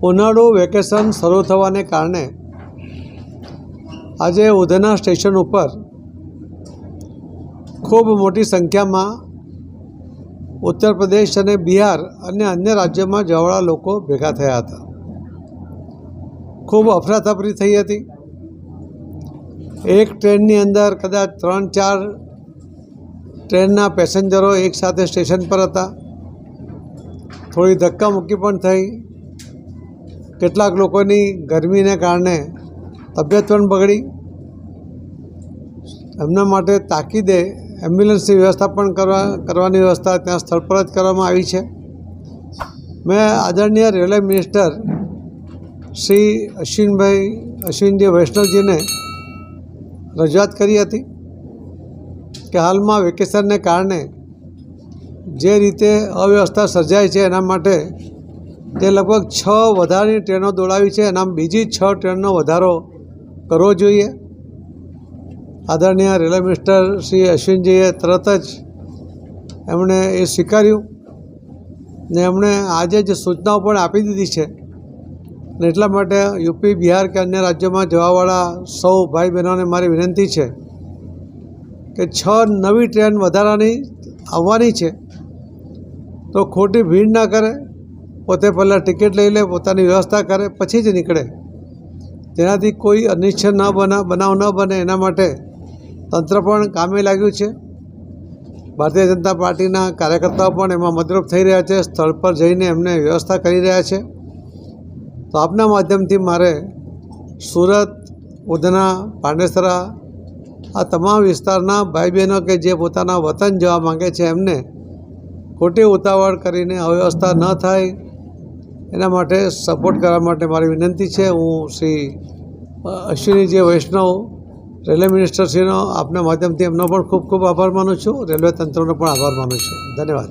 ઉનાળુ વેકેશન શરૂ થવાને કારણે આજે ઉધના સ્ટેશન ઉપર ખૂબ મોટી સંખ્યામાં ઉત્તર પ્રદેશ અને બિહાર અને અન્ય રાજ્યોમાં જવાવાળા લોકો ભેગા થયા હતા. ખૂબ અફરાતફરી થઈ હતી. એક ટ્રેનની અંદર કદાચ 3-4 ટ્રેનના પેસેન્જરો એકસાથે સ્ટેશન પર હતા. થોડી ધક્કામુક્કી પણ થઈ. કેટલાક લોકોની ગરમીને કારણે તબિયત પણ બગડી. એમના માટે તાકીદે એમ્બ્યુલન્સની વ્યવસ્થા પણ કરવાની વ્યવસ્થા ત્યાં સ્થળ પર જ કરવામાં આવી છે. મેં આદરણીય રેલવે મિનિસ્ટર શ્રી અશ્વિનજી વૈષ્ણવજીને રજૂઆત કરી હતી કે હાલમાં વેકેશનને કારણે જે રીતે અવ્યવસ્થા સર્જાય છે એના માટે તે લગભગ 6 વધારાની ટ્રેનો દોડાવી છે. એના બીજી 6 ટ્રેનનો વધારો કરવો જોઈએ. આદરણીય રેલવે મિનિસ્ટર શ્રી અશ્વિનજીએ તરત જ એમણે એ સ્વીકાર્યું ને એમણે આજે જ સૂચનાઓ પણ આપી દીધી છે. ને એટલા માટે યુપી, બિહાર કે અન્ય રાજ્યોમાં જવાવાળા સૌ ભાઈ બહેનોને મારી વિનંતી છે કે 6 નવી ટ્રેન વધારાની આવવાની છે તો ખોટી ભીડ ના કરે. પોતે પહેલાં ટિકિટ લઈ લે, પોતાની વ્યવસ્થા કરે, પછી જ નીકળે. તેનાથી કોઈ અનિચ્છનીય બનાવ ન બને એના માટે તંત્ર પણ કામે લાગ્યું છે. ભારતીય જનતા પાર્ટીના કાર્યકર્તાઓ પણ એમાં મદદરૂપ થઈ રહ્યા છે. સ્થળ પર જઈને એમને વ્યવસ્થા કરી રહ્યા છે. તો આપના માધ્યમથી મારે સુરત, ઉધના, પાંડેસરા આ તમામ વિસ્તારના ભાઈ બહેનો કે જે પોતાના વતન જવા માગે છે એમને ખોટી ઉતાવળ કરીને અવ્યવસ્થા ન થાય એના માટે સપોર્ટ કરવા માટે મારી વિનંતી છે. હું શ્રી અશ્વિનીજી વૈષ્ણવ રેલવે મિનિસ્ટરશ્રીનો આપના માધ્યમથી એમનો પણ ખૂબ ખૂબ આભાર માનું છું. રેલવે તંત્રનો પણ આભાર માનું છું. ધન્યવાદ.